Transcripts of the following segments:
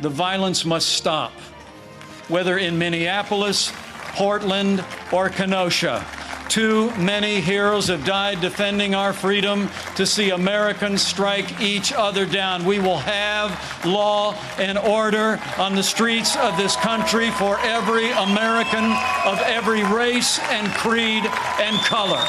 The violence must stop, whether in Minneapolis, Portland, or Kenosha. Too many heroes have died defending our freedom to see Americans strike each other down. We will have law and order on the streets of this country for every American of every race and creed and color.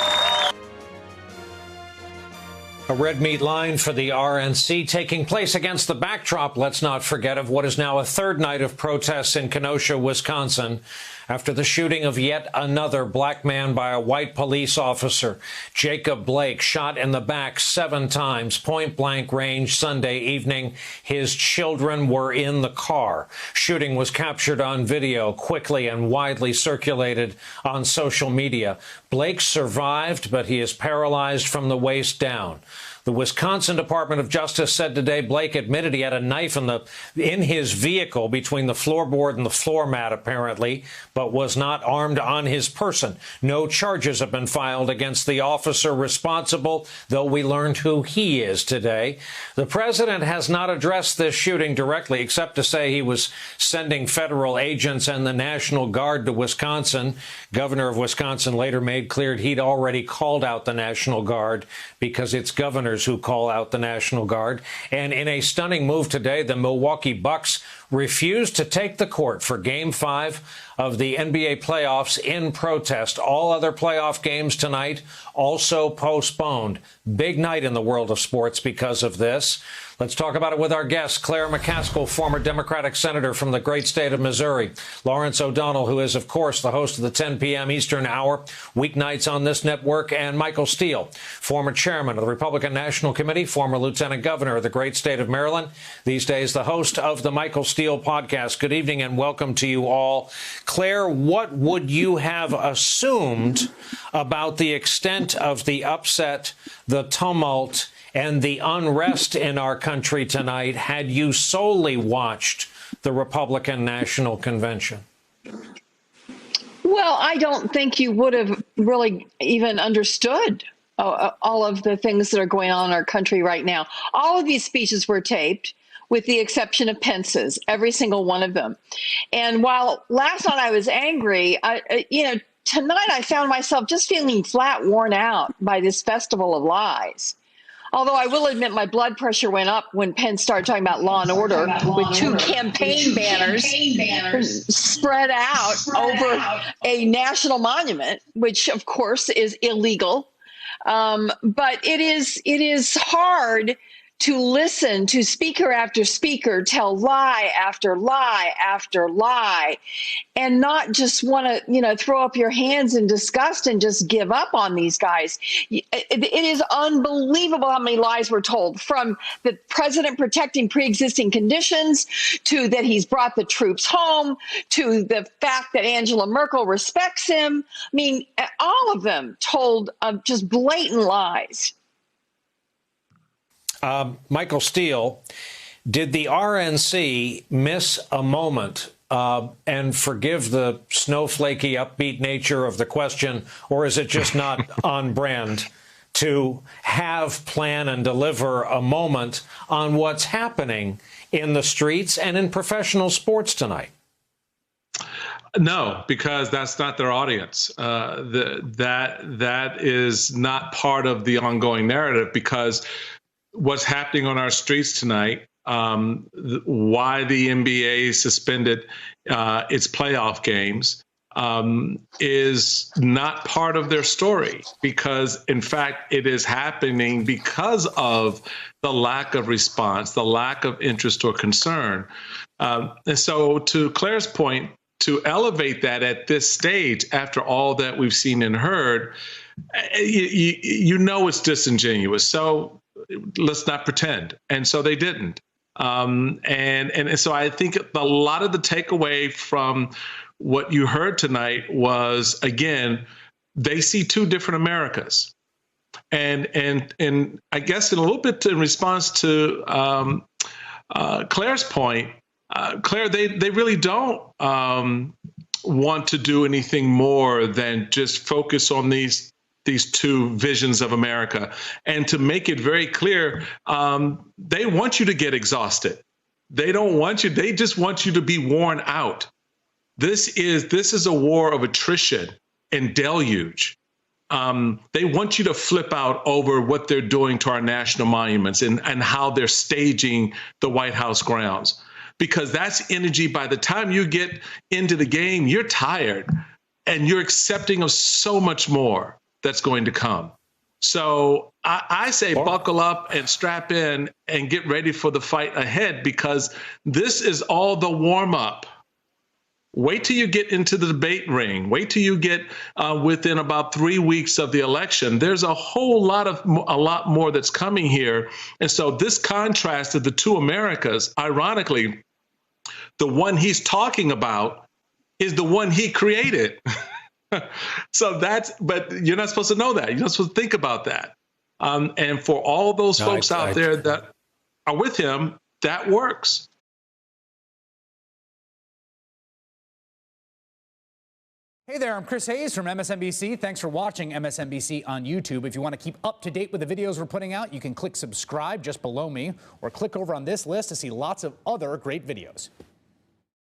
A red meat line for the RNC taking place against the backdrop, let's not forget, of what is now a third night of protests in Kenosha, Wisconsin, after the shooting of yet another black man by a white police officer. Jacob Blake shot in the back 7 times, point-blank range Sunday evening. His children were in the car. Shooting was captured on video, quickly and widely circulated on social media. Blake survived, but he is paralyzed from the waist down. The Wisconsin Department of Justice said today Blake admitted he had a knife in his vehicle between the floorboard and the floor mat, apparently, but was not armed on his person. No charges have been filed against the officer responsible, though we learned who he is today. The president has not addressed this shooting directly, except to say he was sending federal agents and the National Guard to Wisconsin. Governor of Wisconsin later made clear he'd already called out the National Guard because it's governors who call out the National Guard. And in a stunning move today, the Milwaukee Bucks refused to take the court for Game 5 of the NBA playoffs in protest. All other playoff games tonight also postponed. Big night in the world of sports because of this. Let's talk about it with our guest, Claire McCaskill, former Democratic senator from the great state of Missouri, Lawrence O'Donnell, who is, of course, the host of the 10 p.m. Eastern Hour, weeknights on this network, and Michael Steele, former chairman of the Republican National Committee, former lieutenant governor of the great state of Maryland, these days the host of the Michael Steele podcast. Good evening and welcome to you all. Claire, what would you have assumed about the extent of the upset, the tumult, and the unrest in our country tonight had you solely watched the Republican National Convention? Well, I don't think you would have really even understood all of the things that are going on in our country right now. All of these speeches were taped, with the exception of Pence's, every single one of them. And while last night I was angry, tonight I found myself just feeling flat worn out by this festival of lies. Although I will admit my blood pressure went up when Pence started talking about law and order with 2 campaign banners spread out over a national monument, which of course is illegal. But it is hard to listen to speaker after speaker tell lie after lie after lie and not just want to, throw up your hands in disgust and just give up on these guys. It is unbelievable how many lies were told, from the president protecting pre-existing conditions to that he's brought the troops home to the fact that Angela Merkel respects him. I mean, all of them told just blatant lies. Michael Steele, did the RNC miss a moment and forgive the snowflakey, upbeat nature of the question, or is it just not on brand to have, plan, and deliver a moment on what's happening in the streets and in professional sports tonight? No, because that's not their audience. That is not part of the ongoing narrative, because what's happening on our streets tonight, why the NBA suspended its playoff games, is not part of their story, because, in fact, it is happening because of the lack of response, the lack of interest or concern. And so, to Claire's point, to elevate that at this stage, after all that we've seen and heard, it's disingenuous. So let's not pretend. And so they didn't. And so I think a lot of the takeaway from what you heard tonight was, again, they see 2 different Americas. And I guess in a little bit in response to Claire's point, Claire, they really don't want to do anything more than just focus on these 2 visions of America. And to make it very clear, they want you to get exhausted. They don't want you. They just want you to be worn out. This is a war of attrition and deluge. They want you to flip out over what they're doing to our national monuments and how they're staging the White House grounds, because that's energy. By the time you get into the game, you're tired and you're accepting of so much more that's going to come. So I say buckle up and strap in and get ready for the fight ahead, because this is all the warm up. Wait till you get into the debate ring. Wait till you get within about 3 weeks of the election. There's a lot more that's coming here. And so this contrast of the two Americas, ironically, the one he's talking about is the one he created. So but you're not supposed to know that. You're not supposed to think about that. And for all those folks out there that are with him, that works. Hey there, I'm Chris Hayes from MSNBC. Thanks for watching MSNBC on YouTube. If you want to keep up to date with the videos we're putting out, you can click subscribe just below me, or click over on this list to see lots of other great videos.